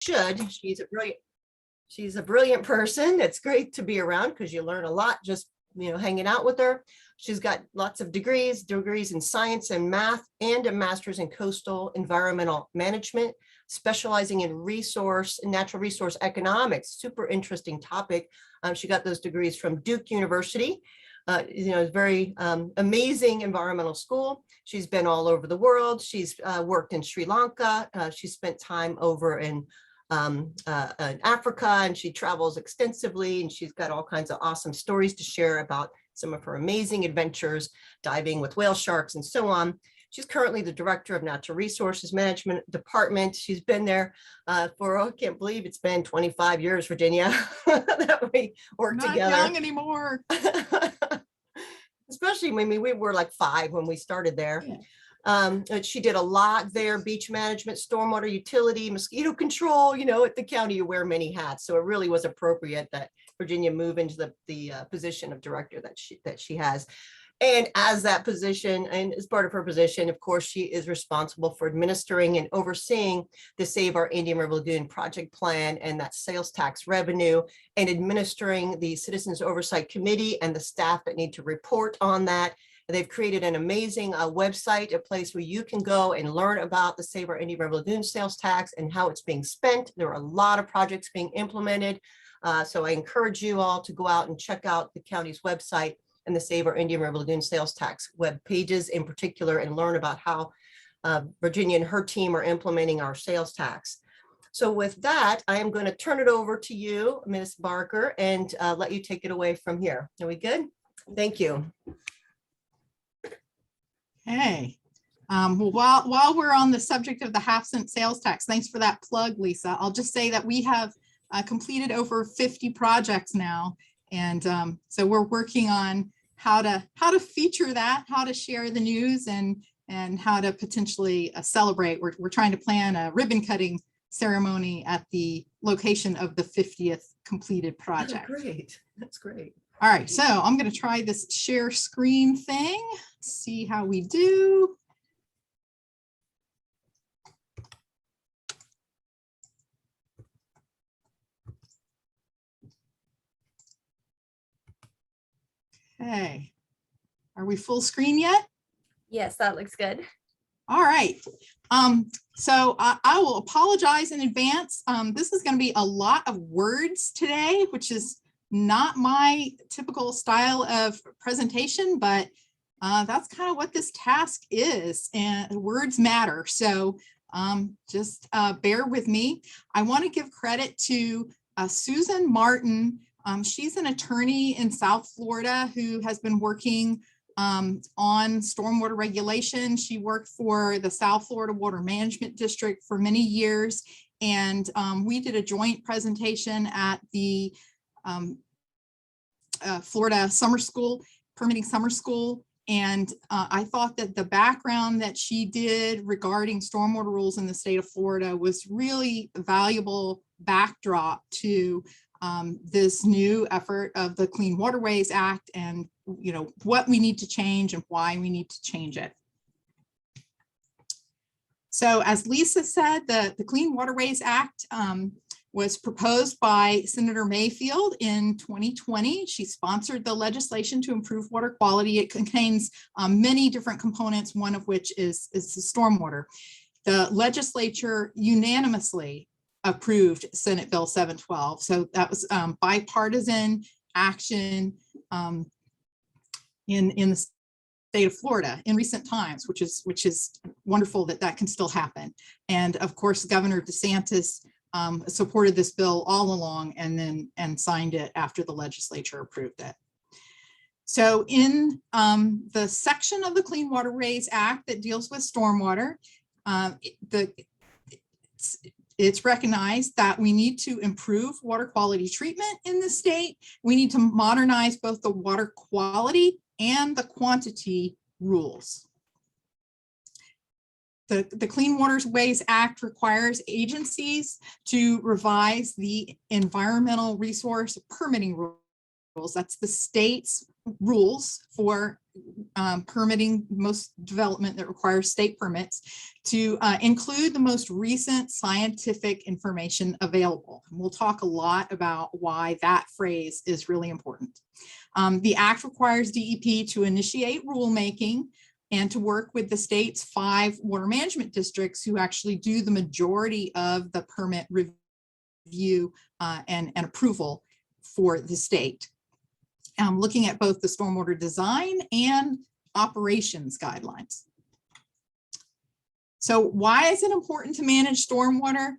should. She's a brilliant person. It's great to be around because you learn a lot just, hanging out with her. She's got lots of degrees in science and math, and a master's in coastal environmental management, specializing in natural resource economics. Super interesting topic. She got those degrees from Duke University. Very amazing environmental school. She's been all over the world. She's worked in Sri Lanka. She spent time over in Africa, and she travels extensively, and she's got all kinds of awesome stories to share about some of her amazing adventures, diving with whale sharks and so on. She's currently the director of Natural Resources Management Department. She's been there for, I can't believe it's been 25 years, Virginia, that we worked together. Not young anymore. Especially when we were like 5 when we started there. Yeah. She did a lot there: beach management, stormwater utility, mosquito control. At the county, you wear many hats. So it really was appropriate that Virginia move into the position of director that she has. And as that position, and as part of her position, of course, she is responsible for administering and overseeing the Save Our Indian River Lagoon project plan and that sales tax revenue, and administering the Citizens Oversight Committee and the staff that need to report on that. And they've created an amazing website, a place where you can go and learn about the Save Our Indian River Lagoon sales tax and how it's being spent. There are a lot of projects being implemented. So I encourage you all to go out and check out the county's website and the Save Our Indian River Lagoon sales tax web pages in particular, and learn about how Virginia and her team are implementing our sales tax. So with that, I am going to turn it over to you, Ms. Barker, and let you take it away from here. Are we good? Thank you. Hey, well, while we're on the subject of the half-cent sales tax, thanks for that plug, Lisa. I'll just say that we have completed over 50 projects now. And so we're working on how to feature that, how to share the news, and how to potentially celebrate. We're trying to plan a ribbon cutting ceremony at the location of the 50th completed project. Oh, great. That's great. All right, so I'm going to try this share screen thing, see how we do. Okay, are we full screen yet? Yes, that looks good. All right. So I will apologize in advance. This is going to be a lot of words today, which is not my typical style of presentation, but that's kind of what this task is, and words matter. So just bear with me. I want to give credit to Susan Martin. She's an attorney in South Florida who has been working on stormwater regulation. She worked for the South Florida Water Management District for many years, and we did a joint presentation at the Florida Summer School, Permitting Summer School, and I thought that the background that she did regarding stormwater rules in the state of Florida was really a valuable backdrop to this new effort of the Clean Waterways Act, and what we need to change and why we need to change it. So as Lisa said, the Clean Waterways Act was proposed by Senator Mayfield in 2020. She sponsored the legislation to improve water quality. It contains many different components, one of which is the stormwater. The legislature unanimously approved Senate Bill 712. So that was bipartisan action in the state of Florida in recent times, which is wonderful that can still happen. And of course, Governor DeSantis supported this bill all along and signed it after the legislature approved it. So in the section of the Clean Waterways Act that deals with stormwater, it's recognized that we need to improve water quality treatment in the state. We need to modernize both the water quality and the quantity rules. The Clean Waterways Act requires agencies to revise the environmental resource permitting rules. That's the state's rules for permitting most development that requires state permits to include the most recent scientific information available. And we'll talk a lot about why that phrase is really important. The Act requires DEP to initiate rulemaking and to work with the state's 5 water management districts who actually do the majority of the permit review and approval for the state. Looking at both the stormwater design and operations guidelines. So why is it important to manage stormwater?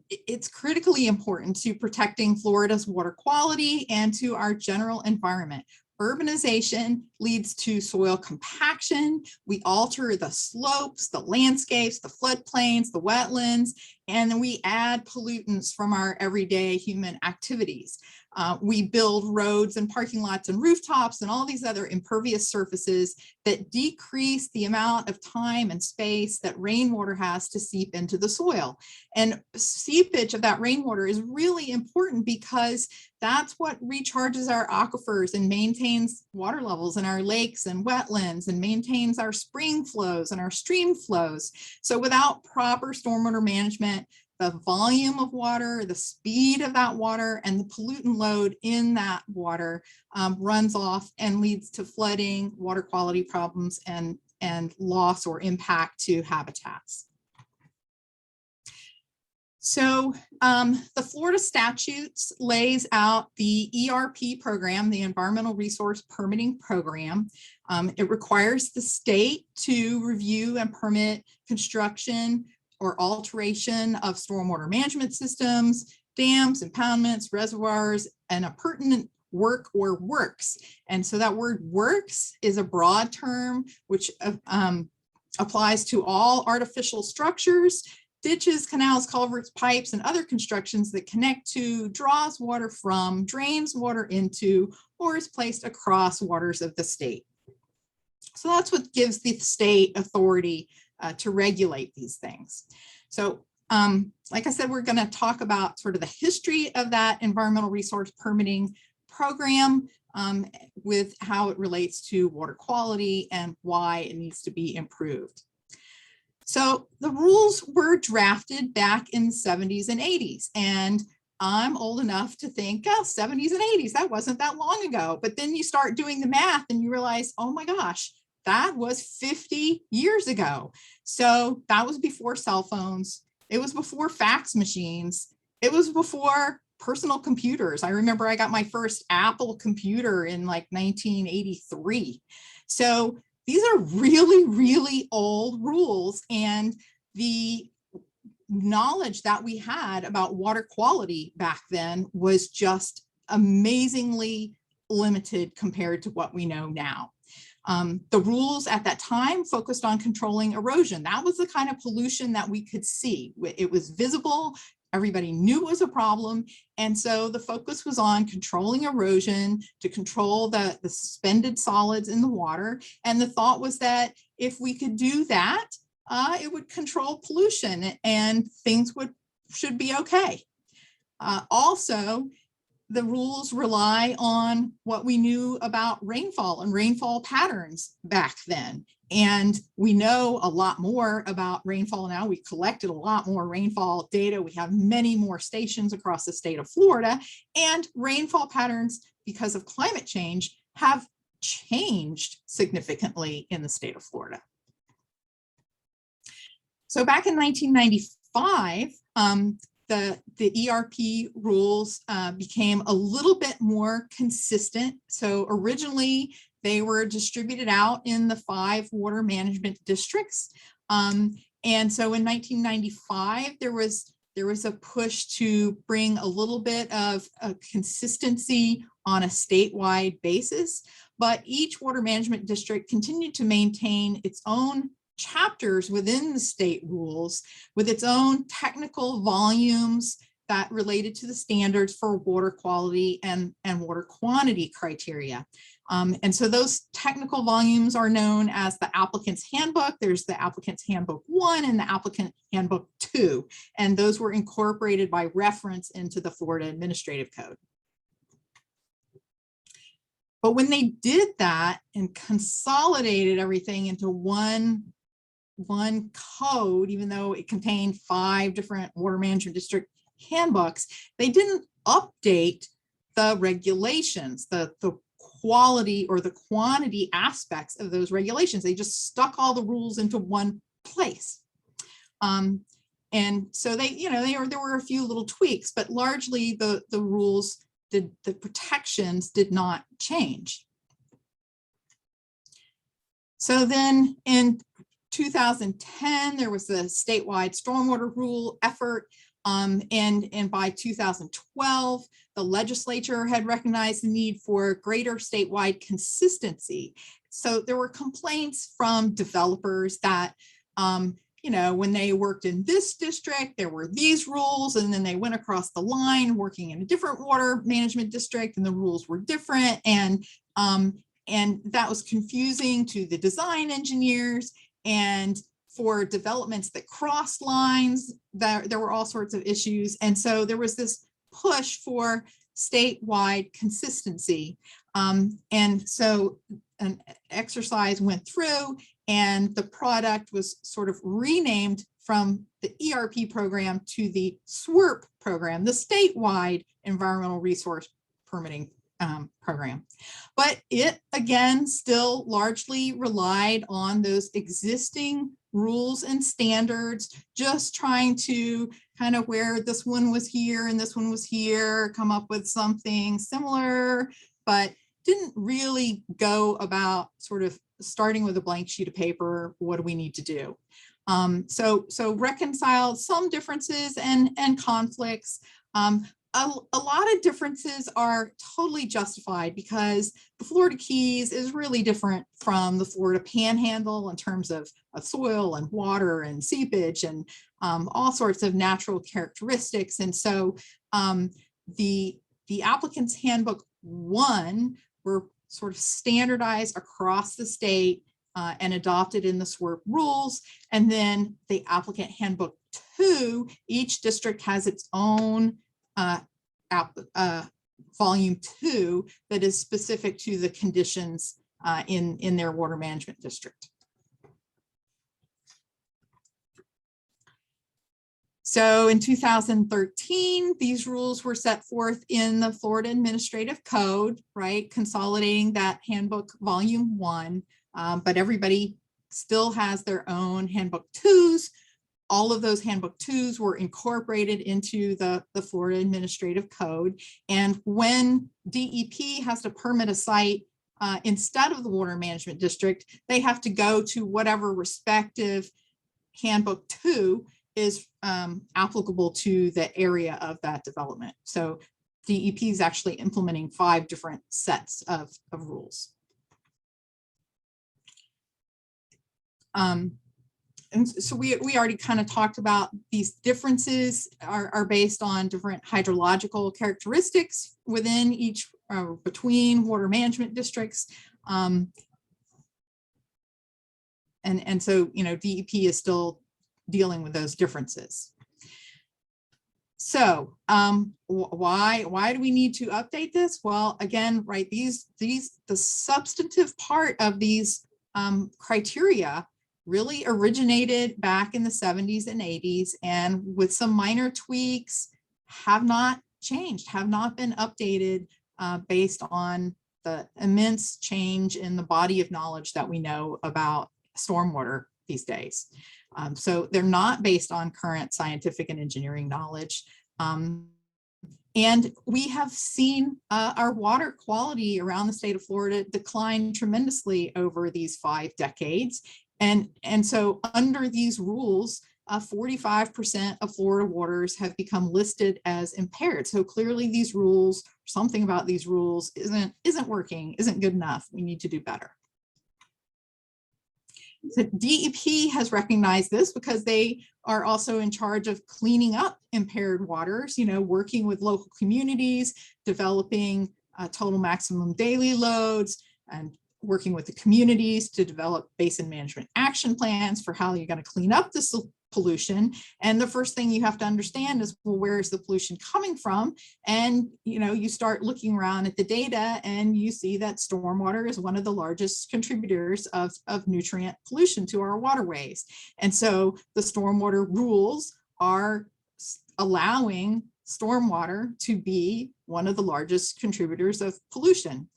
It's critically important to protecting Florida's water quality and to our general environment. Urbanization leads to soil compaction. We alter the slopes, the landscapes, the floodplains, the wetlands, and then we add pollutants from our everyday human activities. We build roads and parking lots and rooftops and all these other impervious surfaces that decrease the amount of time and space that rainwater has to seep into the soil. And seepage of that rainwater is really important because that's what recharges our aquifers and maintains water levels in our lakes and wetlands and maintains our spring flows and our stream flows. So without proper stormwater management, the volume of water, the speed of that water, and the pollutant load in that water runs off and leads to flooding, water quality problems, and loss or impact to habitats. So the Florida statutes lays out the ERP program, the Environmental Resource Permitting Program. It requires the state to review and permit construction or alteration of stormwater management systems, dams, impoundments, reservoirs, and a pertinent work or works. And so that word works is a broad term which applies to all artificial structures, ditches, canals, culverts, pipes, and other constructions that connect to, draws water from, drains water into, or is placed across waters of the state. So that's what gives the state authority to regulate these things. So like I said, we're going to talk about sort of the history of that environmental resource permitting program with how it relates to water quality and why it needs to be improved. So the rules were drafted back in the 70s and 80s, and I'm old enough to think, oh, 70s and 80s, that wasn't that long ago. But then you start doing the math and you realize, oh my gosh, that was 50 years ago. So that was before cell phones. It was before fax machines. It was before personal computers. I remember I got my first Apple computer in like 1983. So these are really, really old rules, and the knowledge that we had about water quality back then was just amazingly limited compared to what we know now. The rules at that time focused on controlling erosion. That was the kind of pollution that we could see. It was visible. Everybody knew it was a problem. And so the focus was on controlling erosion to control the suspended solids in the water. And the thought was that if we could do that, it would control pollution and things should be okay. Also, the rules rely on what we knew about rainfall and rainfall patterns back then. And we know a lot more about rainfall now. We collected a lot more rainfall data. We have many more stations across the state of Florida, and rainfall patterns, because of climate change, have changed significantly in the state of Florida. So back in 1995, the ERP rules became a little bit more consistent. So originally they were distributed out in the 5 water management districts. And so in 1995, there was a push to bring a little bit of a consistency on a statewide basis, but each water management district continued to maintain its own chapters within the state rules with its own technical volumes that related to the standards for water quality and water quantity criteria. And so those technical volumes are known as the applicant's handbook. There's the applicant's handbook 1 and the applicant handbook 2. And those were incorporated by reference into the Florida Administrative Code. But when they did that and consolidated everything into one code, even though it contained 5 different water management district handbooks, they didn't update the regulations, the quality or the quantity aspects of those regulations. They just stuck all the rules into one place. And so there were a few little tweaks, but largely the rules, the protections did not change. So then in 2010, there was the statewide stormwater rule effort. And by 2012, the legislature had recognized the need for greater statewide consistency. So there were complaints from developers that, when they worked in this district, there were these rules, and then they went across the line working in a different water management district, and the rules were different. And that was confusing to the design engineers, and for developments that cross lines, there were all sorts of issues. And so there was this push for statewide consistency. And so an exercise went through, and the product was sort of renamed from the ERP program to the SWIRP program, the statewide environmental resource permitting program. But it, again, still largely relied on those existing rules and standards, just trying to kind of where this one was here and this one was here, come up with something similar, but didn't really go about sort of starting with a blank sheet of paper. What do we need to do? So reconciled some differences and conflicts. A lot of differences are totally justified because the Florida Keys is really different from the Florida Panhandle in terms of soil and water and seepage and all sorts of natural characteristics. And so the applicant's handbook 1 were sort of standardized across the state and adopted in the SWIRP rules. And then the applicant handbook 2, each district has its own volume 2 that is specific to the conditions in their water management district. So in 2013, these rules were set forth in the Florida Administrative Code, right? Consolidating that handbook volume 1, but everybody still has their own handbook 2s. All of those handbook 2s were incorporated into the Florida Administrative Code. And when DEP has to permit a site instead of the water management district, they have to go to whatever respective handbook 2 is applicable to the area of that development. So DEP is actually implementing 5 different sets of rules. And so we already kind of talked about these differences are based on different hydrological characteristics within each between water management districts. And so, DEP is still dealing with those differences. So why do we need to update this? Well, again, right, the substantive part of these criteria really originated back in the 70s and 80s, and with some minor tweaks have not changed, have not been updated based on the immense change in the body of knowledge that we know about stormwater these days. So they're not based on current scientific and engineering knowledge. And we have seen our water quality around the state of Florida decline tremendously over these 5 decades. And so under these rules, 45% of Florida waters have become listed as impaired. So clearly these rules, something about these rules isn't working, isn't good enough. We need to do better. So DEP has recognized this because they are also in charge of cleaning up impaired waters, working with local communities, developing total maximum daily loads, and working with the communities to develop basin management action plans for how you're going to clean up pollution. And the first thing you have to understand is, well, where is the pollution coming from? And, you start looking around at the data and you see that stormwater is one of the largest contributors of nutrient pollution to our waterways. And so the stormwater rules are allowing stormwater to be one of the largest contributors of pollution.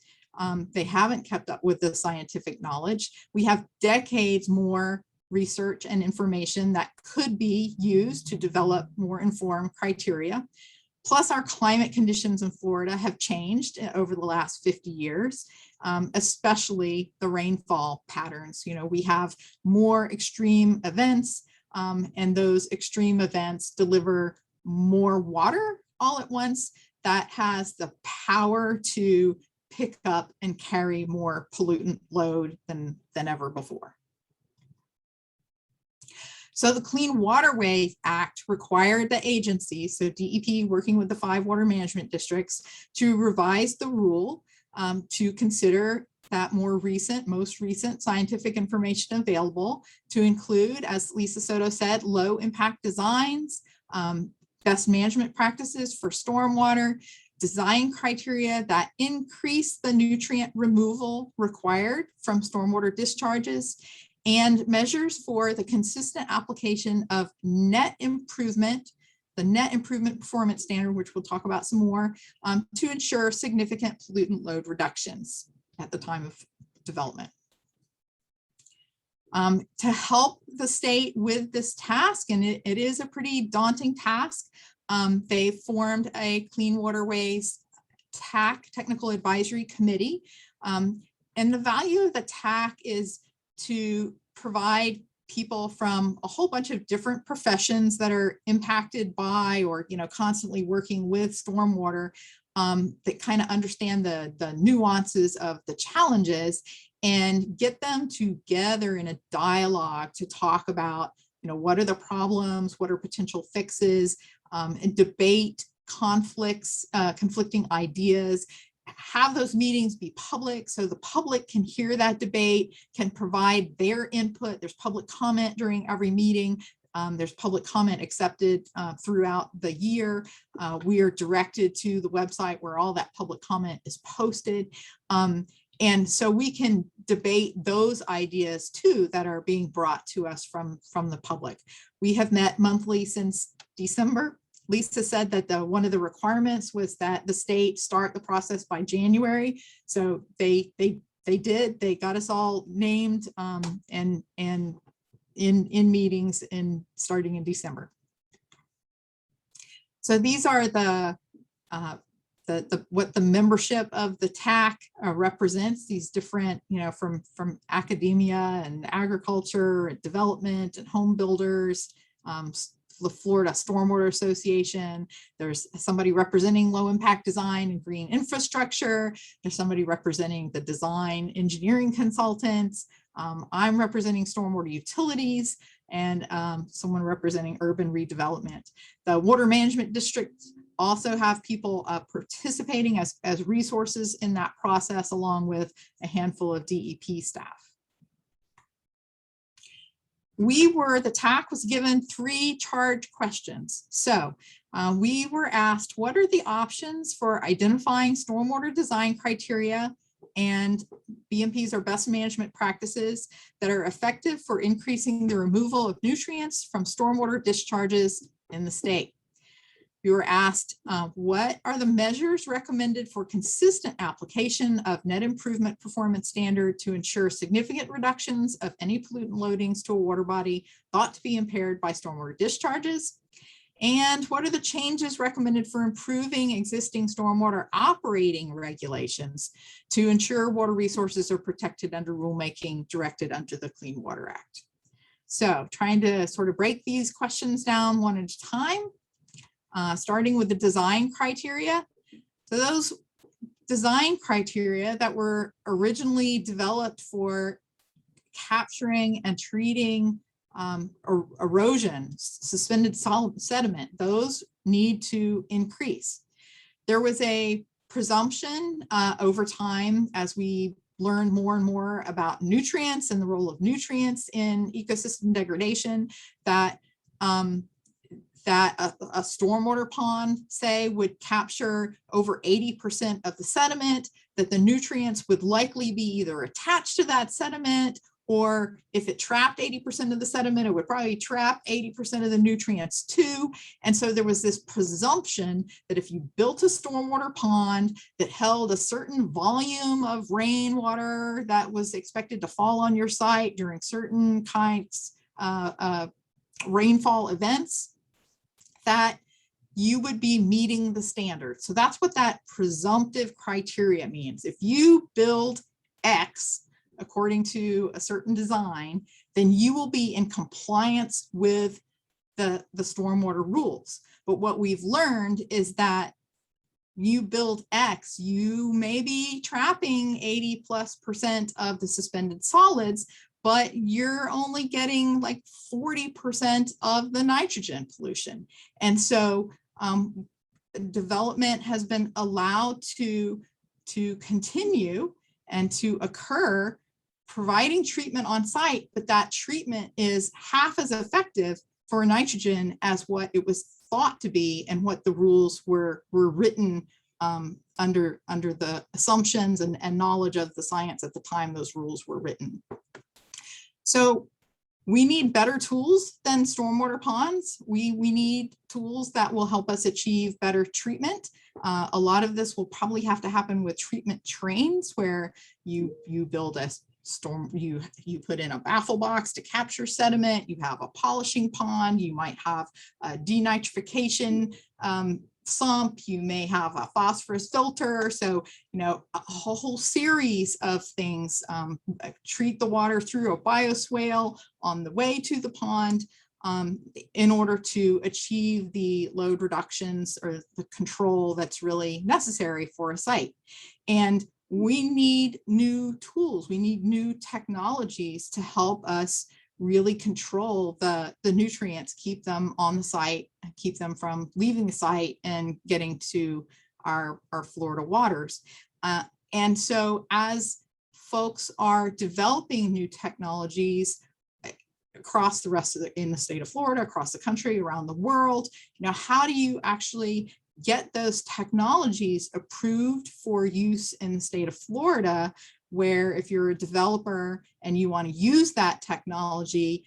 They haven't kept up with the scientific knowledge. We have decades more research and information that could be used to develop more informed criteria. Plus, our climate conditions in Florida have changed over the last 50 years, especially the rainfall patterns. We have more extreme events, and those extreme events deliver more water all at once that has the power to pick up and carry more pollutant load than ever before. So the Clean Waterways Act required the agencies, so DEP working with the 5 water management districts, to revise the rule to consider that most recent scientific information available to include, as Lisa Soto said, low impact designs, best management practices for stormwater, design criteria that increase the nutrient removal required from stormwater discharges, and measures for the consistent application of net improvement, the net improvement performance standard, which we'll talk about some more, to ensure significant pollutant load reductions at the time of development. To help the state with this task, and it is a pretty daunting task, they formed a Clean Waterways TAC, Technical Advisory Committee. And the value of the TAC is to provide people from a whole bunch of different professions that are impacted by or constantly working with stormwater, that kind of understand the nuances of the challenges, and get them together in a dialogue to talk about what are the problems, what are potential fixes, and debate conflicts, conflicting ideas. Have those meetings be public so the public can hear that debate, can provide their input. There's public comment during every meeting. There's public comment accepted throughout the year. We are directed to the website where all that public comment is posted. And so we can debate those ideas too that are being brought to us from the public. We have met monthly since December. Lisa said that one of the requirements was that the state start the process by January. So they did. They got us all named and in meetings starting in December. So these are what the membership of the TAC represents. These different, from academia and agriculture and development and home builders, the Florida Stormwater Association. There's somebody representing low impact design and green infrastructure. There's somebody representing the design engineering consultants. I'm representing stormwater utilities, and someone representing urban redevelopment. The water management districts also have people participating as resources in that process, along with a handful of DEP staff. The TAC was given 3 charge questions. So we were asked, what are the options for identifying stormwater design criteria and BMPs or best management practices that are effective for increasing the removal of nutrients from stormwater discharges in the state? We were asked, what are the measures recommended for consistent application of net improvement performance standard to ensure significant reductions of any pollutant loadings to a water body thought to be impaired by stormwater discharges? And what are the changes recommended for improving existing stormwater operating regulations to ensure water resources are protected under rulemaking directed under the Clean Water Act? So trying to sort of break these questions down one at a time. Starting with the design criteria. So those design criteria that were originally developed for capturing and treating erosion, suspended sediment, those need to increase. There was a presumption over time as we learned more and more about nutrients and the role of nutrients in ecosystem degradation that that a stormwater pond, say, would capture over 80% of the sediment, that the nutrients would likely be either attached to that sediment, or if it trapped 80% of the sediment, it would probably trap 80% of the nutrients too. And so there was this presumption that if you built a stormwater pond that held a certain volume of rainwater that was expected to fall on your site during certain kinds of rainfall events, that you would be meeting the standard. So that's what that presumptive criteria means. If you build X according to a certain design, then you will be in compliance with the stormwater rules. But what we've learned is that you build X, you may be trapping 80+% of the suspended solids, but you're only getting like 40% of the nitrogen pollution. And so development has been allowed to continue and to occur, providing treatment on site, but that treatment is half as effective for nitrogen as what it was thought to be and what the rules were written under the assumptions and knowledge of the science at the time those rules were written. So we need better tools than stormwater ponds. We need tools that will help us achieve better treatment. A lot of this will probably have to happen with treatment trains, where you build a storm, you put in a baffle box to capture sediment, you have a polishing pond, you might have a denitrification sump, you may have a phosphorus filter. So, a whole series of things. Treat the water through a bioswale on the way to the pond in order to achieve the load reductions or the control that's really necessary for a site. And we need new tools, we need new technologies to help us really control the nutrients, keep them on the site, keep them from leaving the site and getting to our Florida waters. And so as folks are developing new technologies across the rest of in the state of Florida, across the country, around the world, how do you actually get those technologies approved for use in the state of Florida, where if you're a developer and you want to use that technology,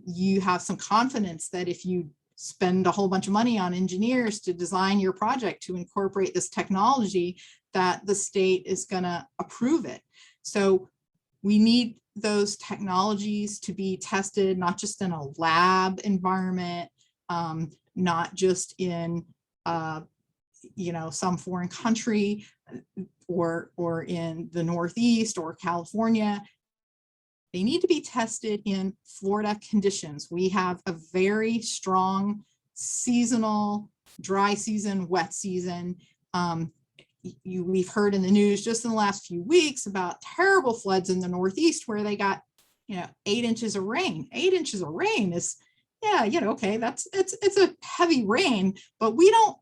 you have some confidence that if you spend a whole bunch of money on engineers to design your project to incorporate this technology, that the state is going to approve it. So we need those technologies to be tested, not just in a lab environment, not just in some foreign country or in the Northeast or California. They need to be tested in Florida conditions. We have a very strong seasonal, dry season, wet season. We've heard in the news just in the last few weeks about terrible floods in the Northeast where they got 8 inches of rain. 8 inches of rain is, okay, it's a heavy rain, but we don't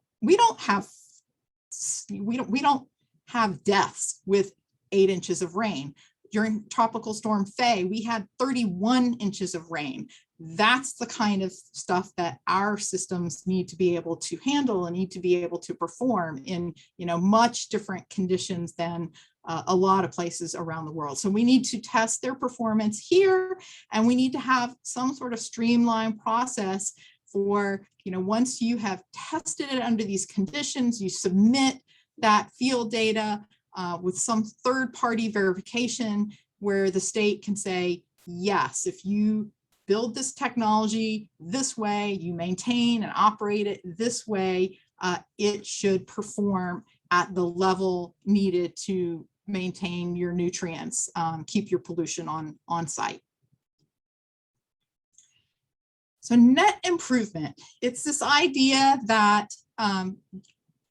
have deaths with 8 inches of rain. During Tropical Storm Faye, we had 31 inches of rain. That's the kind of stuff that our systems need to be able to handle and need to be able to perform in much different conditions than a lot of places around the world. So we need to test their performance here, and we need to have some sort of streamlined process for, once you have tested it under these conditions, you submit that field data with some third-party verification where the state can say, yes, if you build this technology this way, you maintain and operate it this way, it should perform at the level needed to maintain your nutrients, keep your pollution on site. So net improvement, it's this idea that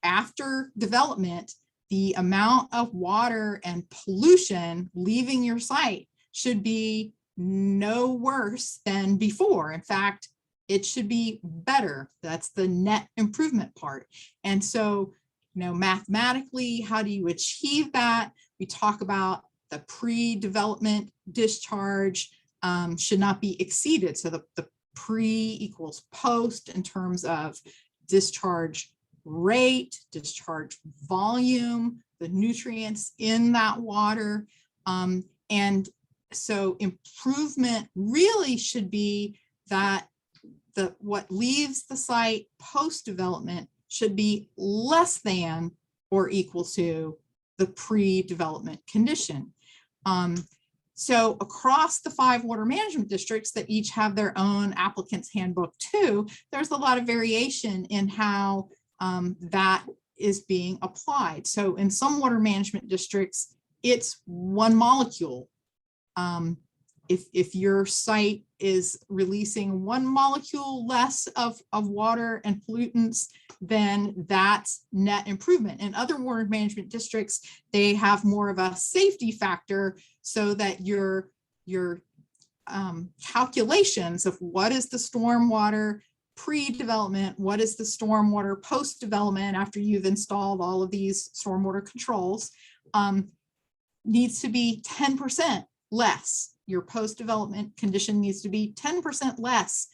after development, the amount of water and pollution leaving your site should be no worse than before. In fact, it should be better. That's the net improvement part. And so, mathematically, how do you achieve that? We talk about the pre-development discharge should not be exceeded. So the pre equals post in terms of discharge rate, discharge volume, the nutrients in that water. And so improvement really should be that what leaves the site post-development should be less than or equal to the pre-development condition. So across the 5 water management districts that each have their own applicant's handbook too, there's a lot of variation in how that is being applied. So in some water management districts, it's 1 molecule. If your site is releasing 1 molecule less of water and pollutants, then that's net improvement. In other water management districts, they have more of a safety factor so that your calculations of what is the stormwater pre-development, what is the stormwater post-development after you've installed all of these stormwater controls, needs to be 10% less. Your post-development condition needs to be 10% less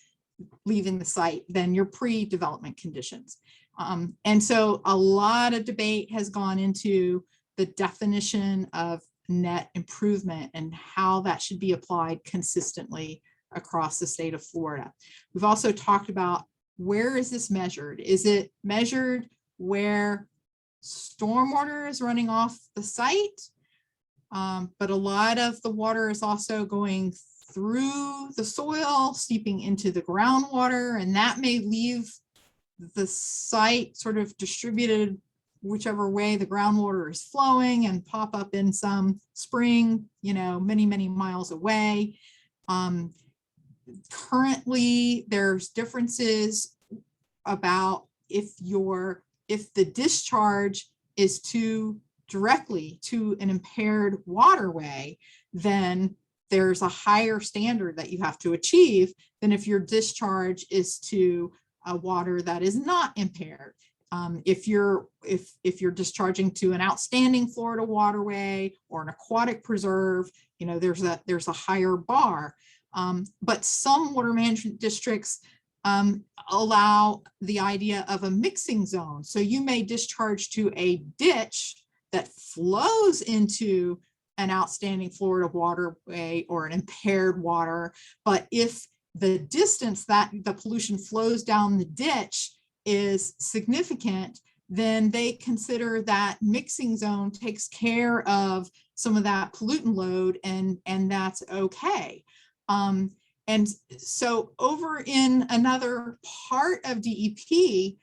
leaving the site than your pre-development conditions. And so a lot of debate has gone into the definition of net improvement and how that should be applied consistently across the state of Florida. We've also talked about, where is this measured? Is it measured where stormwater is running off the site? But a lot of the water is also going through the soil, seeping into the groundwater, and that may leave the site sort of distributed whichever way the groundwater is flowing and pop up in some spring, many, many miles away. Currently, there's differences about if the discharge is directly to an impaired waterway, then there's a higher standard that you have to achieve than if your discharge is to a water that is not impaired. If you're discharging to an outstanding Florida waterway or an aquatic preserve, there's a higher bar. But some water management districts allow the idea of a mixing zone. So you may discharge to a ditch that flows into an outstanding Florida waterway or an impaired water. But if the distance that the pollution flows down the ditch is significant, then they consider that mixing zone takes care of some of that pollutant load, and that's okay. And so over in another part of DEP,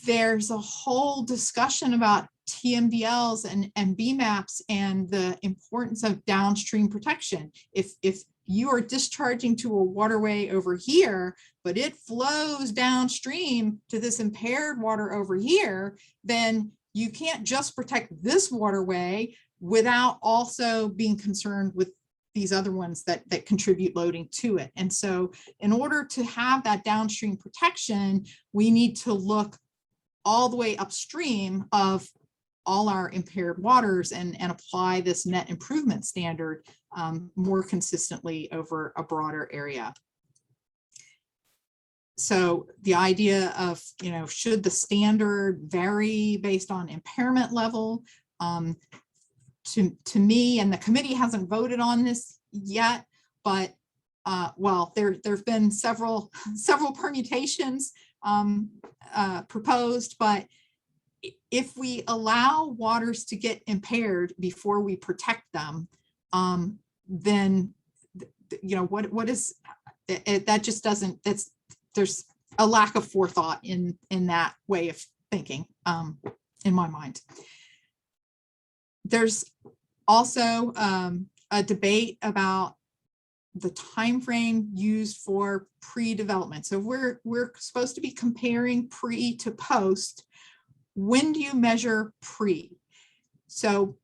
there's a whole discussion about TMDLs and BMAPs and the importance of downstream protection. If you are discharging to a waterway over here, but it flows downstream to this impaired water over here, then you can't just protect this waterway without also being concerned with these other ones that contribute loading to it. And so in order to have that downstream protection, we need to look all the way upstream of all our impaired waters and apply this net improvement standard more consistently over a broader area. So the idea of, should the standard vary based on impairment level? To me, and the committee hasn't voted on this yet, but well, there've been several permutations proposed, but if we allow waters to get impaired before we protect them, then what is that? Just doesn't. There's a lack of forethought in that way of thinking, in my mind. There's also a debate about the time frame used for pre-development. So we're supposed to be comparing pre to post. When do you measure pre? So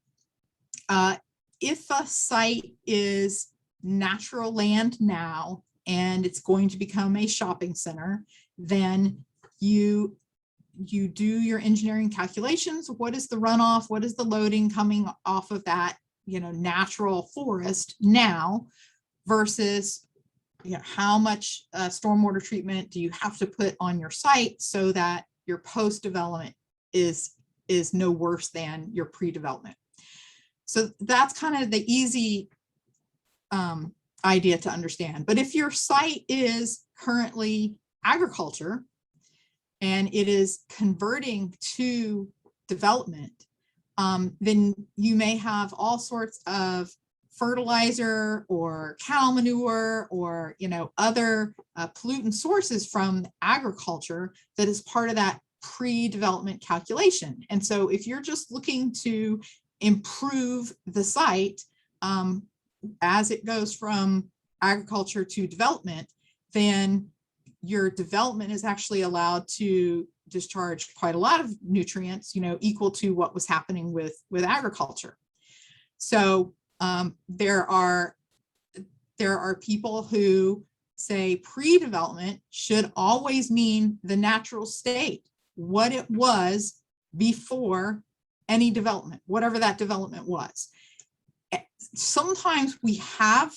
if a site is natural land now and it's going to become a shopping center, then you do your engineering calculations. What is the runoff? What is the loading coming off of that, natural forest now versus how much stormwater treatment do you have to put on your site so that your post-development is no worse than your pre-development. So that's kind of the easy idea to understand. But if your site is currently agriculture and it is converting to development, then you may have all sorts of fertilizer or cow manure or other pollutant sources from agriculture that is part of that pre-development calculation. And so if you're just looking to improve the site as it goes from agriculture to development, then your development is actually allowed to discharge quite a lot of nutrients, equal to what was happening with agriculture. So there are people who say pre-development should always mean the natural state, what it was before any development, whatever that development was. Sometimes we have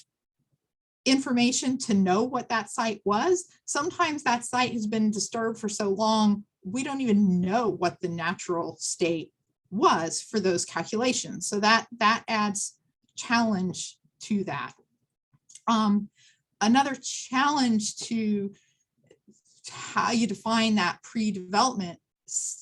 information to know what that site was. Sometimes that site has been disturbed for so long, we don't even know what the natural state was for those calculations. So that adds challenge to that. Another challenge to how you define that pre-development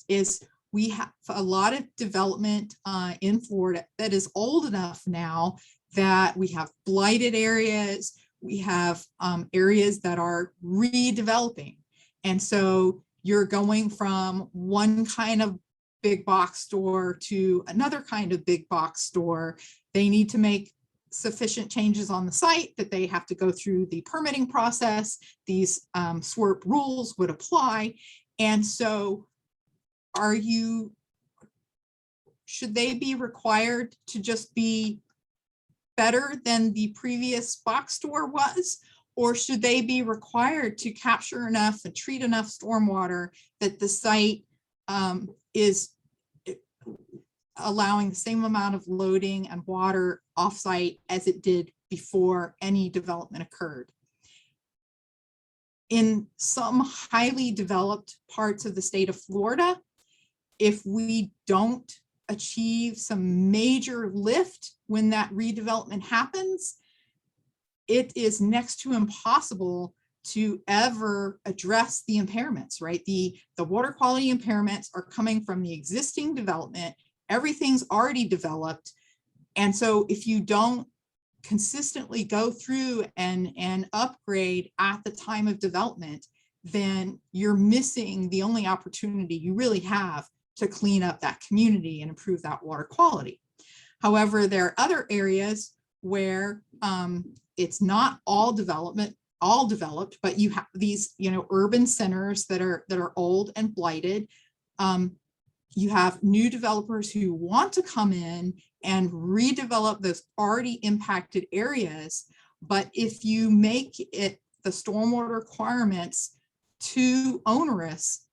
is we have a lot of development in Florida that is old enough now that we have blighted areas, we have areas that are redeveloping. And so you're going from one kind of big box store to another kind of big box store. They need to make sufficient changes on the site that they have to go through the permitting process. These SWRP rules would apply. And so should they be required to just be better than the previous box store was? Or should they be required to capture enough and treat enough stormwater that the site is allowing the same amount of loading and water offsite as it did before any development occurred? In some highly developed parts of the state of Florida, if we don't achieve some major lift when that redevelopment happens, it is next to impossible to ever address the impairments, right? The water quality impairments are coming from the existing development. Everything's already developed. And so if you don't consistently go through and upgrade at the time of development, then you're missing the only opportunity you really have to clean up that community and improve that water quality. However, there are other areas where it's not all developed, but you have these, urban centers that are old and blighted. You have new developers who want to come in and redevelop those already impacted areas. But if you make it the stormwater requirements too onerous,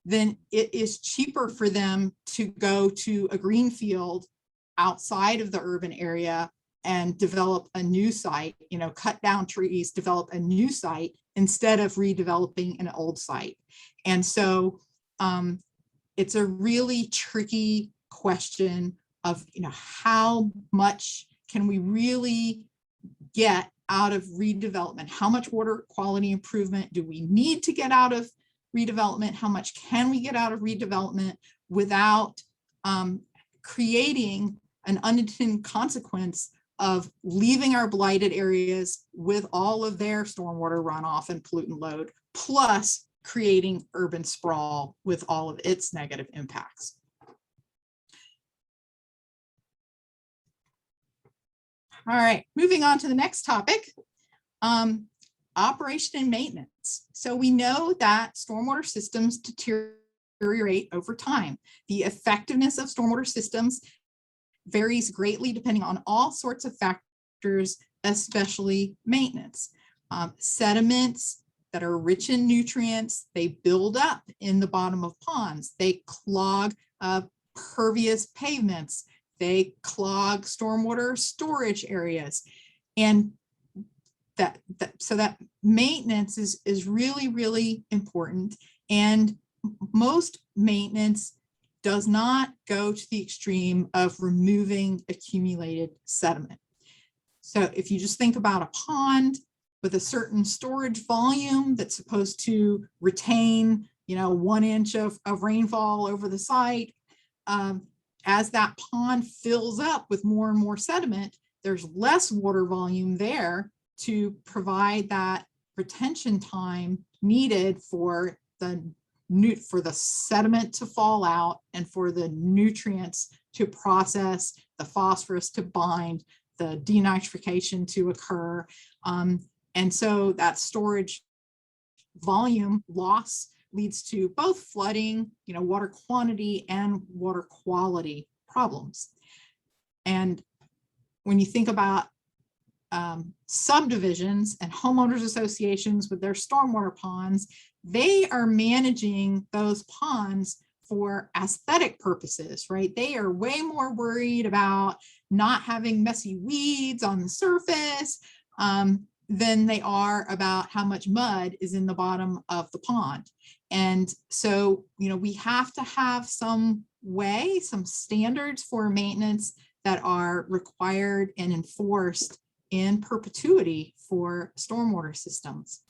then it is cheaper for them to go to a greenfield outside of the urban area and develop a new site, cut down trees, develop a new site instead of redeveloping an old site. And so it's a really tricky question of, how much can we really get out of redevelopment? How much water quality improvement do we need to get out of redevelopment? How much can we get out of redevelopment without creating an unintended consequence of leaving our blighted areas with all of their stormwater runoff and pollutant load, plus creating urban sprawl with all of its negative impacts? All right, moving on to the next topic, operation and maintenance. So we know that stormwater systems deteriorate over time. The effectiveness of stormwater systems varies greatly depending on all sorts of factors, especially maintenance. Sediments that are rich in nutrients, they build up in the bottom of ponds. They clog pervious pavements. They clog stormwater storage areas. And so that maintenance is really, really important. And most maintenance does not go to the extreme of removing accumulated sediment. So if you just think about a pond with a certain storage volume that's supposed to retain, 1 inch of rainfall over the site, as that pond fills up with more and more sediment, there's less water volume there to provide that retention time needed for the sediment to fall out and for the nutrients to process, the phosphorus to bind, the denitrification to occur. And so that storage volume loss leads to both flooding, water quantity and water quality problems. And when you think about subdivisions and homeowners associations with their stormwater ponds, they are managing those ponds for aesthetic purposes, right? They are way more worried about not having messy weeds on the surface than they are about how much mud is in the bottom of the pond. And so, we have to have some standards for maintenance that are required and enforced in perpetuity for stormwater systems.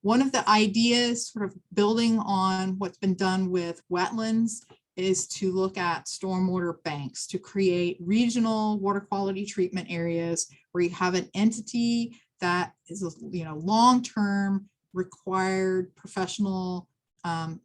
One of the ideas, sort of building on what's been done with wetlands, is to look at stormwater banks, to create regional water quality treatment areas where you have an entity that is, long-term required professional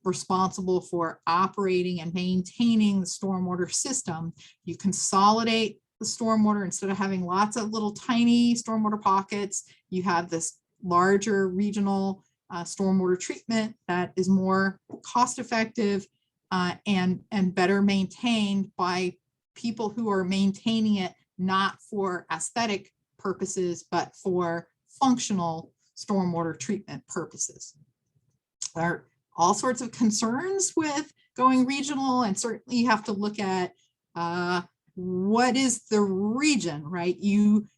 responsible for operating and maintaining the stormwater system. You consolidate the stormwater. Instead of having lots of little tiny stormwater pockets, you have this larger regional stormwater treatment that is more cost effective and better maintained by people who are maintaining it not for aesthetic purposes, but for functional stormwater treatment purposes. There are all sorts of concerns with going regional, and certainly you have to look at what is the region, right? You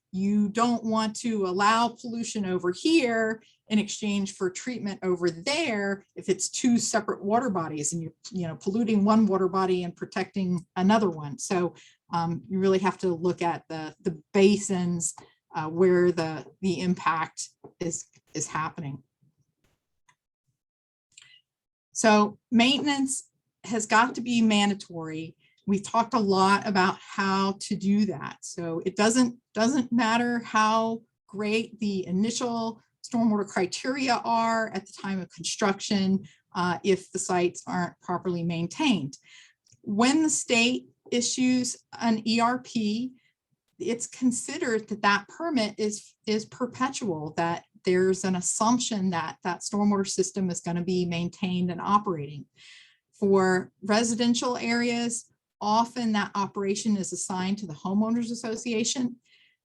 don't want to allow pollution over here in exchange for treatment over there if it's two separate water bodies and you're polluting one water body and protecting another one. So you really have to look at the basins where the impact is happening. So maintenance has got to be mandatory. We've talked a lot about how to do that. So it doesn't matter how great the initial stormwater criteria are at the time of construction if the sites aren't properly maintained. When the state issues an ERP, it's considered that permit is perpetual, that there's an assumption that that stormwater system is going to be maintained and operating. For residential areas, often that operation is assigned to the homeowners association.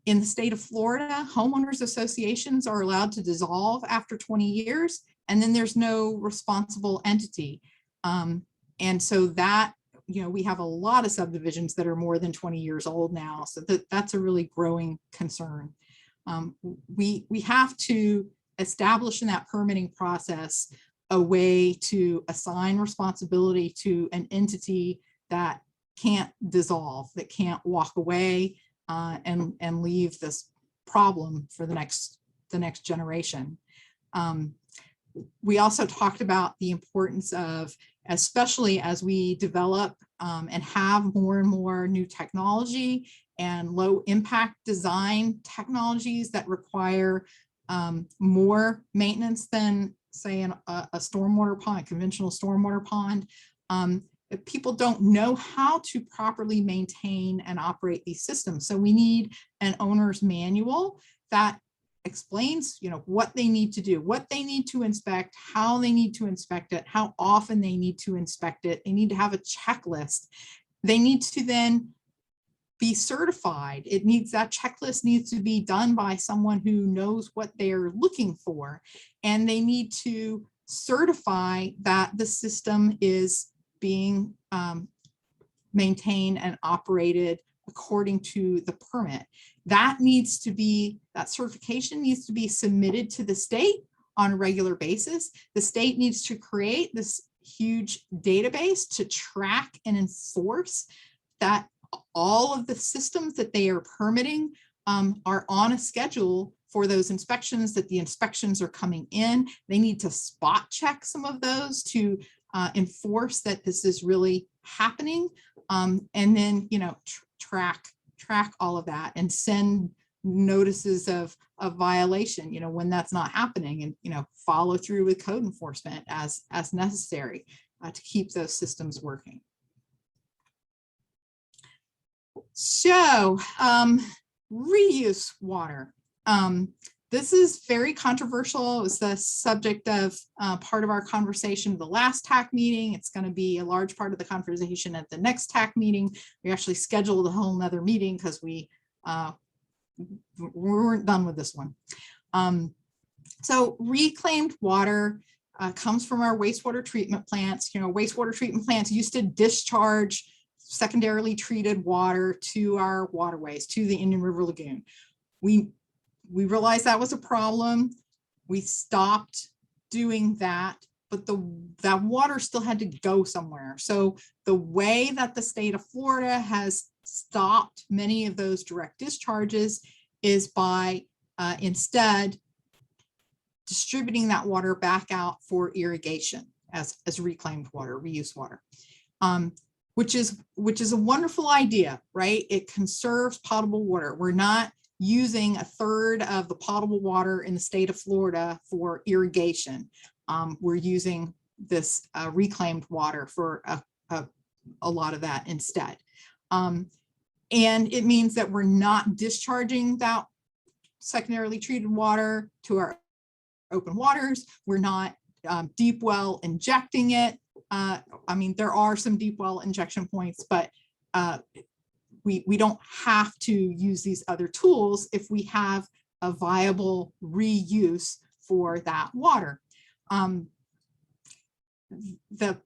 In the state of Florida, homeowners associations are allowed to dissolve after 20 years, and then there's no responsible entity. And so that, we have a lot of subdivisions that are more than 20 years old now. So that's a really growing concern. We have to establish in that permitting process a way to assign responsibility to an entity that can't dissolve, that can't walk away and leave this problem for the next generation. We also talked about the importance of, especially as we develop and have more and more new technology and low impact design technologies that require more maintenance than, say, a stormwater pond, a conventional stormwater pond. People don't know how to properly maintain and operate these systems. So we need an owner's manual that explains, what they need to do, what they need to inspect, how they need to inspect it, how often they need to inspect it. They need to have a checklist. They need to then be certified. That checklist needs to be done by someone who knows what they're looking for. And they need to certify that the system is being maintained and operated according to the permit. That needs to be, that certification needs to be submitted to the state on a regular basis. The state needs to create this huge database to track and enforce that all of the systems that they are permitting are on a schedule for those inspections, that the inspections are coming in. They need to spot check some of those to enforce that this is really happening. And then, you know, track all of that and send notices of violation, you know, when that's not happening, and, you know, follow through with code enforcement as necessary to keep those systems working. So reuse water. This is very controversial. It was the subject of part of our conversation at the last TAC meeting. It's going to be a large part of the conversation at the next TAC meeting. We actually scheduled a whole nother meeting because we weren't done with this one. So reclaimed water comes from our wastewater treatment plants. You know, wastewater treatment plants used to discharge secondarily treated water to our waterways, to the Indian River Lagoon. We realized that was a problem. We stopped doing that, but that water still had to go somewhere. So the way that the state of Florida has stopped many of those direct discharges is by instead distributing that water back out for irrigation as reclaimed water, reuse water, which is a wonderful idea, right? It conserves potable water. We're not using a third of the potable water in the state of Florida for irrigation. We're using this reclaimed water for a lot of that instead. And it means that we're not discharging that secondarily treated water to our open waters. We're not deep well injecting it. I mean, there are some deep well injection points, but we don't have to use these other tools if we have a viable reuse for that water. The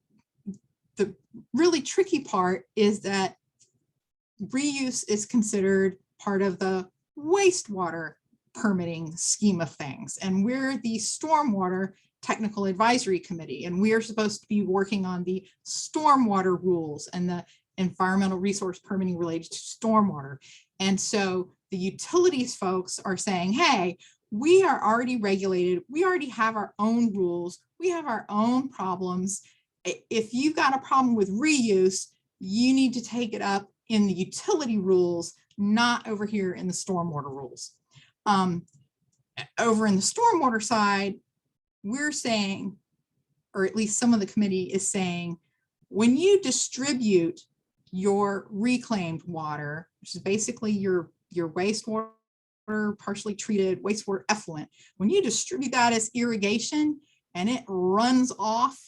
really tricky part is that reuse is considered part of the wastewater permitting scheme of things. And we're the Stormwater Technical Advisory Committee, and we are supposed to be working on the stormwater rules and the environmental resource permitting related to stormwater. And so the utilities folks are saying, hey, we are already regulated. We already have our own rules. We have our own problems. If you've got a problem with reuse, you need to take it up in the utility rules, not over here in the stormwater rules. Over in the stormwater side, we're saying, or at least some of the committee is saying, when you distribute your reclaimed water, which is basically your wastewater, partially treated wastewater effluent, when you distribute that as irrigation and it runs off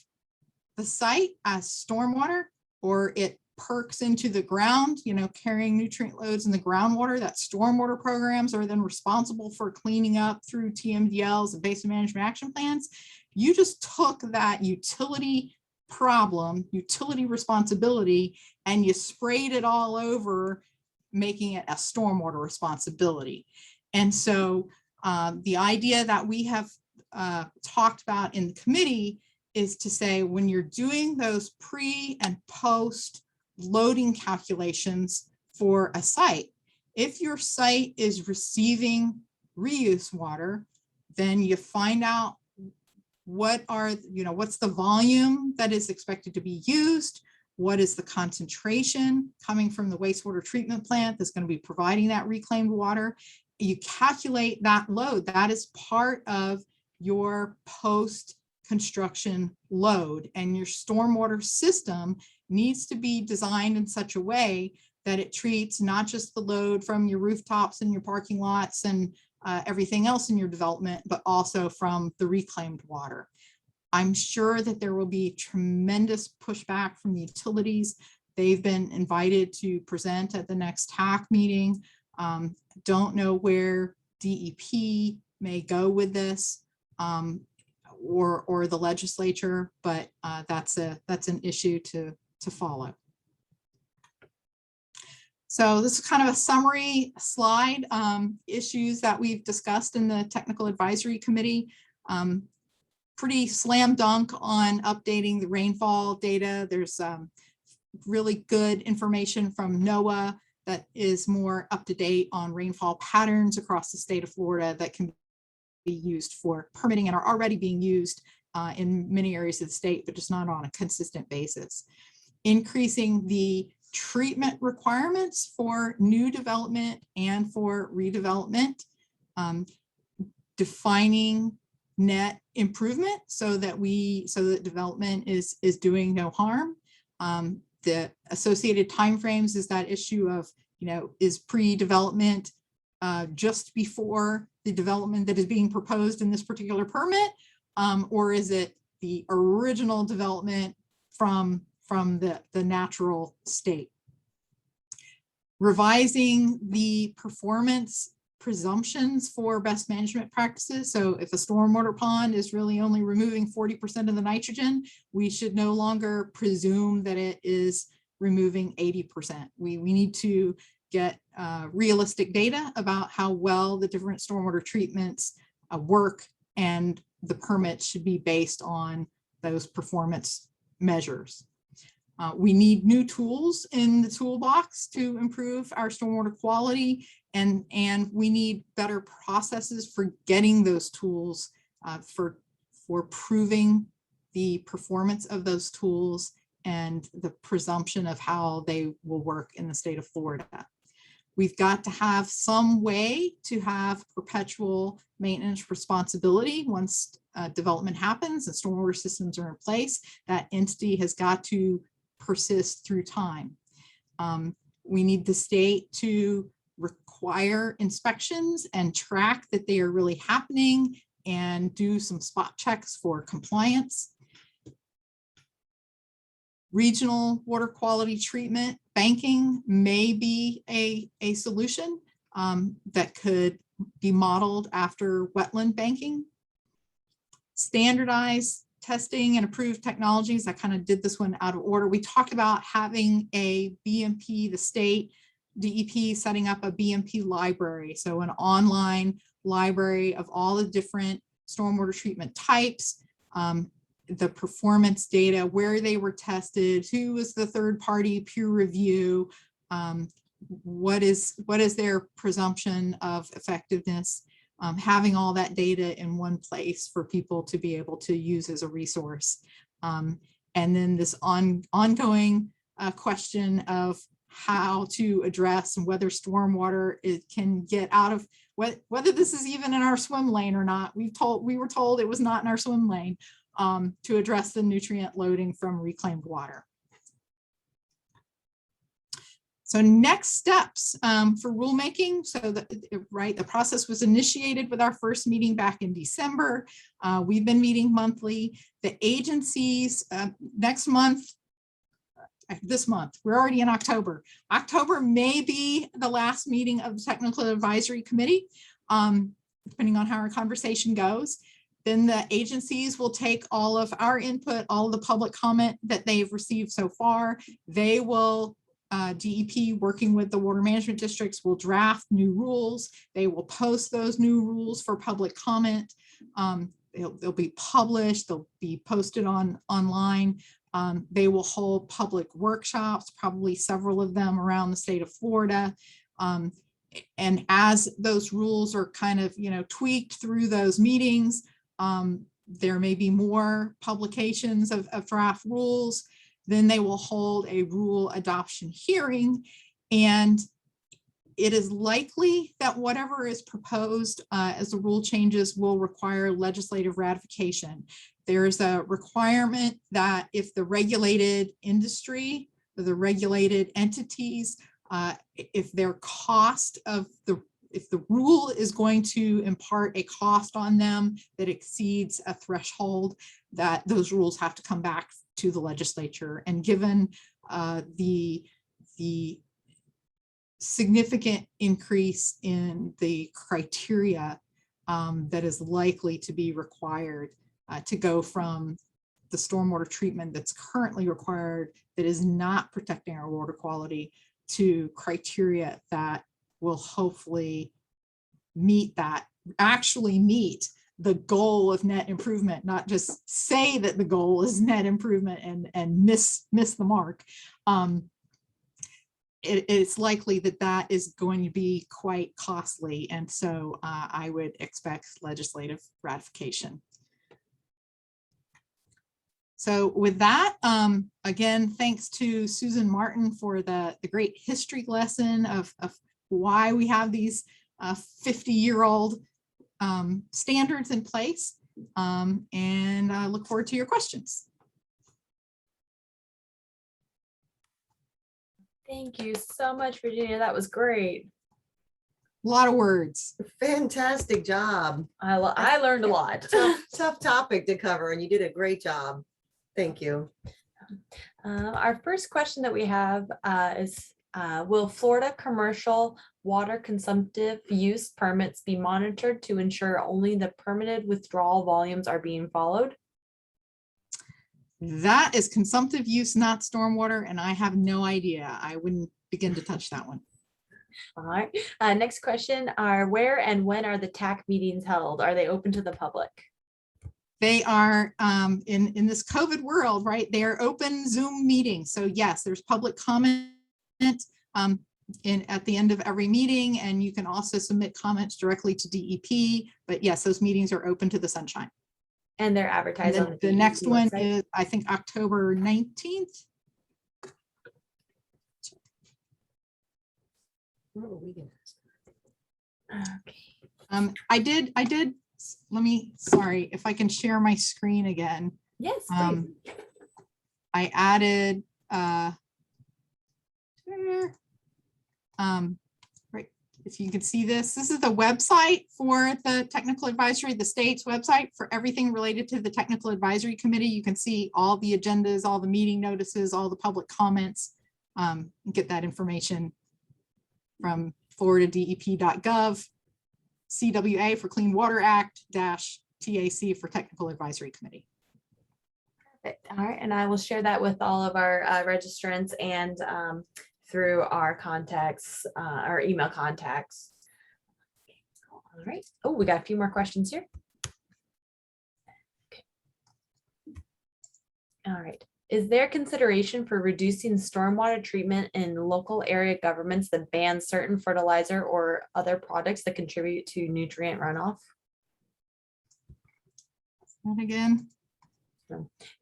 the site as stormwater, or it perks into the ground, you know, carrying nutrient loads in the groundwater, that stormwater programs are then responsible for cleaning up through TMDLs and basin management action plans. You just took that utility problem, utility responsibility, and you sprayed it all over, making it a stormwater responsibility. And so the idea that we have talked about in the committee is to say, when you're doing those pre and post loading calculations for a site, if your site is receiving reuse water, then you find out what are, you know, what's the volume that is expected to be used, what is the concentration coming from the wastewater treatment plant that's going to be providing that reclaimed water. You calculate that load. That is part of your post construction load, and your stormwater system needs to be designed in such a way that it treats not just the load from your rooftops and your parking lots and everything else in your development, but also from the reclaimed water. I'm sure that there will be tremendous pushback from the utilities. They've been invited to present at the next TAC meeting. Don't know where DEP may go with this, or the legislature, but that's an issue to follow. So this is kind of a summary slide, issues that we've discussed in the Technical Advisory Committee. Pretty slam dunk on updating the rainfall data. There's really good information from NOAA that is more up to date on rainfall patterns across the state of Florida that can be used for permitting and are already being used in many areas of the state, but just not on a consistent basis. Increasing the treatment requirements for new development and for redevelopment, defining net improvement so that development is doing no harm. The associated timeframes is that issue of, is pre-development just before the development that is being proposed in this particular permit, or is it the original development from the natural state? Revising the performance presumptions for best management practices. So if a stormwater pond is really only removing 40% of the nitrogen, we should no longer presume that it is removing 80%. We need to get realistic data about how well the different stormwater treatments work, and the permit should be based on those performance measures. We need new tools in the toolbox to improve our stormwater quality, and we need better processes for getting those tools, for proving the performance of those tools and the presumption of how they will work in the state of Florida. We've got to have some way to have perpetual maintenance responsibility once development happens and stormwater systems are in place. That entity has got to persist through time. We need the state to require inspections and track that they are really happening and do some spot checks for compliance. Regional water quality treatment banking may be a solution that could be modeled after wetland banking. Standardized testing and approved technologies. I kind of did this one out of order. We talked about having a BMP, the state DEP setting up a BMP library. So an online library of all the different stormwater treatment types, the performance data, where they were tested, who was the third party peer review, what is their presumption of effectiveness, having all that data in one place for people to be able to use as a resource. And then this ongoing question of how to address and whether stormwater can get out of, whether this is even in our swim lane or not. We were told it was not in our swim lane, to address the nutrient loading from reclaimed water. So next steps for rulemaking. So the process was initiated with our first meeting back in December. We've been meeting monthly. The agencies next month, this month, we're already in October. October may be the last meeting of the Technical Advisory Committee, depending on how our conversation goes. Then the agencies will take all of our input, all of the public comment that they've received so far. They will, DEP working with the water management districts will draft new rules. They will post those new rules for public comment. They'll be published, they'll be posted online. They will hold public workshops, probably several of them around the state of Florida. And as those rules are kind of, tweaked through those meetings, there may be more publications of draft rules. Then they will hold a rule adoption hearing, and it is likely that whatever is proposed as the rule changes will require legislative ratification. There's a requirement that if the regulated industry or the regulated entities, if their cost of if the rule is going to impart a cost on them that exceeds a threshold, that those rules have to come back to the legislature. And given the significant increase in the criteria that is likely to be required to go from the stormwater treatment that's currently required that is not protecting our water quality to criteria that will hopefully actually meet the goal of net improvement, not just say that the goal is net improvement and miss the mark. It's likely that is going to be quite costly. And so I would expect legislative ratification. So with that, again, thanks to Susan Martin for the great history lesson of why we have these 50-year-old standards in place. And I look forward to your questions. Thank you so much, Virginia. That was great. A lot of words. Fantastic job. I learned a lot. Tough topic to cover, and you did a great job. Thank you. Our first question that we have is, will Florida commercial water consumptive use permits be monitored to ensure only the permitted withdrawal volumes are being followed? That is consumptive use, not stormwater, and I have no idea. I wouldn't begin to touch that one. All right. Next question are, where and when are the TAC meetings held? Are they open to the public? They are in this COVID world, right? They are open Zoom meetings. So yes, there's public comment at the end of every meeting, and you can also submit comments directly to DEP. But yes, those meetings are open to the sunshine. And they're advertised on the DEP next one website? is, I think, October 19th. Okay. I did, sorry, if I can share my screen again. Yes, please. I added, right, if you can see this is the website for the technical advisory, the state's website for everything related to the technical advisory committee. You can see all the agendas, all the meeting notices, all the public comments, get that information from floridadep.gov, CWA for Clean Water Act -TAC for Technical Advisory Committee. Perfect. All right, and I will share that with all of our registrants and through our contacts, our email contacts. All right. Oh, we got a few more questions here. Okay. All right. Is there consideration for reducing stormwater treatment in local area governments that ban certain fertilizer or other products that contribute to nutrient runoff? And again,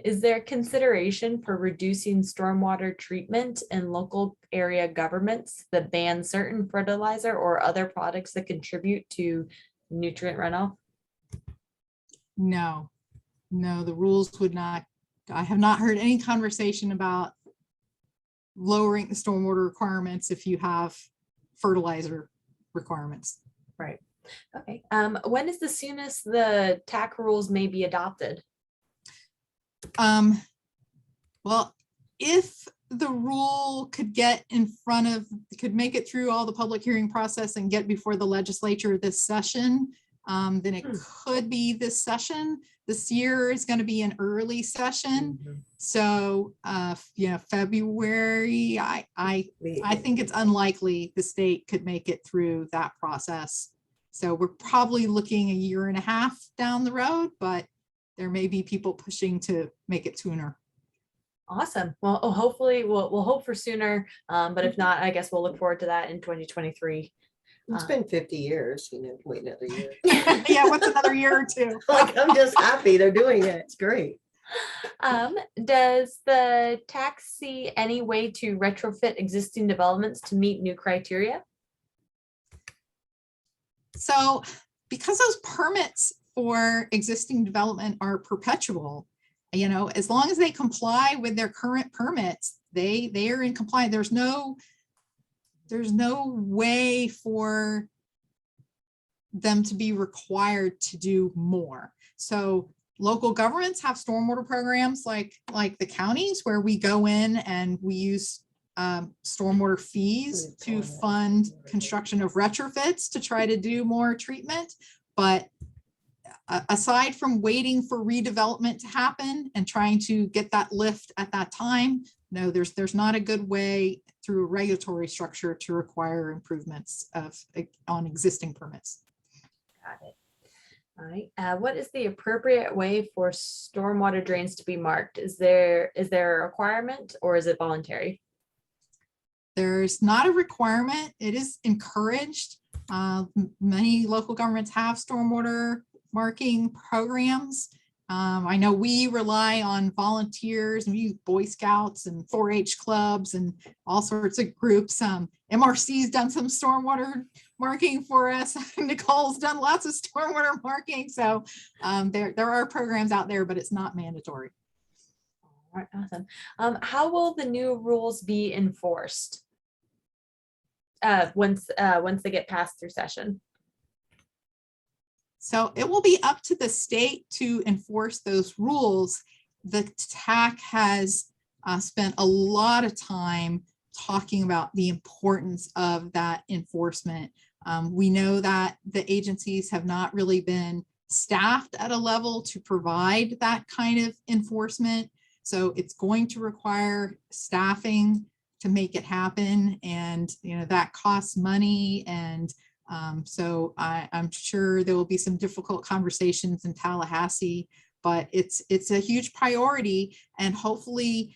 is there consideration for reducing stormwater treatment in local area governments that ban certain fertilizer or other products that contribute to nutrient runoff? no, the rules would not. I have not heard any conversation about lowering the stormwater requirements if you have fertilizer requirements. Right. Okay. When is the soonest the TAC rules may be adopted? Well, if the rule could make it through all the public hearing process and get before the legislature this session, then it could be this session. This year is going to be an early session. So, February, I think it's unlikely the state could make it through that process. So we're probably looking a year and a half down the road, but there may be people pushing to make it sooner. Awesome. Well, hopefully we'll hope for sooner. But if not, I guess we'll look forward to that in 2023. It's been 50 years, wait another year. Yeah, what's another year or two? Like, I'm just happy they're doing it. It's great. Does the TAC see any way to retrofit existing developments to meet new criteria? So because those permits for existing development are perpetual, as long as they comply with their current permits, they are in compliance. There's no way for them to be required to do more. So local governments have stormwater programs like the counties, where we go in and we use stormwater fees to fund construction of retrofits to try to do more treatment. But aside from waiting for redevelopment to happen and trying to get that lift at that time, no, there's not a good way through a regulatory structure to require improvements on existing permits. Got it. All right. What is the appropriate way for stormwater drains to be marked? Is there a requirement or is it voluntary? There's not a requirement. It is encouraged. Many local governments have stormwater marking programs. I know we rely on volunteers, and we use Boy Scouts and 4-H clubs and all sorts of groups. MRC's done some stormwater marking for us. Nicole's done lots of stormwater marking. So there are programs out there, but it's not mandatory. All right, awesome. How will the new rules be enforced once they get passed through session? So it will be up to the state to enforce those rules. The TAC has spent a lot of time talking about the importance of that enforcement. We know that the agencies have not really been staffed at a level to provide that kind of enforcement. So it's going to require staffing to make it happen. And, you know, that costs money. And so I'm sure there will be some difficult conversations in Tallahassee, but it's a huge priority. And hopefully,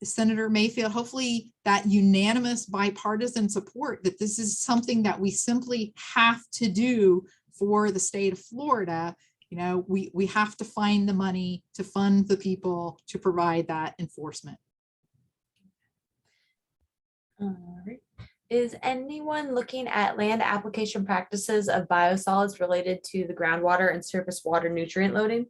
Senator Mayfield, hopefully that unanimous bipartisan support that this is something that we simply have to do for the state of Florida. You know, we have to find the money to fund the people to provide that enforcement. All right. Is anyone looking at land application practices of biosolids related to the groundwater and surface water nutrient loading?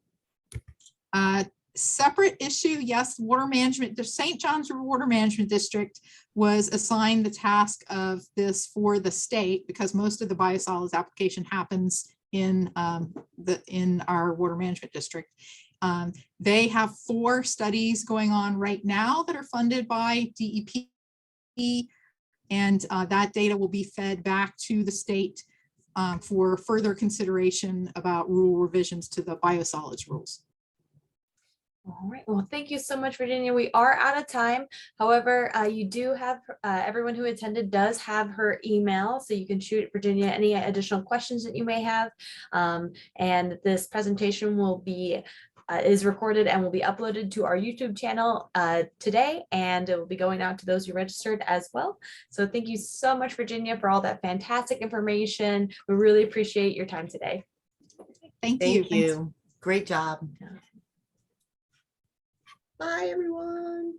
Separate issue, yes, water management, the St. John's River Water Management District was assigned the task of this for the state because most of the biosolids application happens in our water management district. They have 4 studies going on right now that are funded by DEP. And that data will be fed back to the state for further consideration about rule revisions to the biosolids rules. All right. Well, thank you so much, Virginia. We are out of time. However, you do have everyone who attended does have her email, so you can shoot Virginia any additional questions that you may have. And this presentation will be is recorded and will be uploaded to our YouTube channel today, and it will be going out to those who registered as well. So thank you so much, Virginia, for all that fantastic information. We really appreciate your time today. Thank you. Thank you. Great job. Bye, everyone.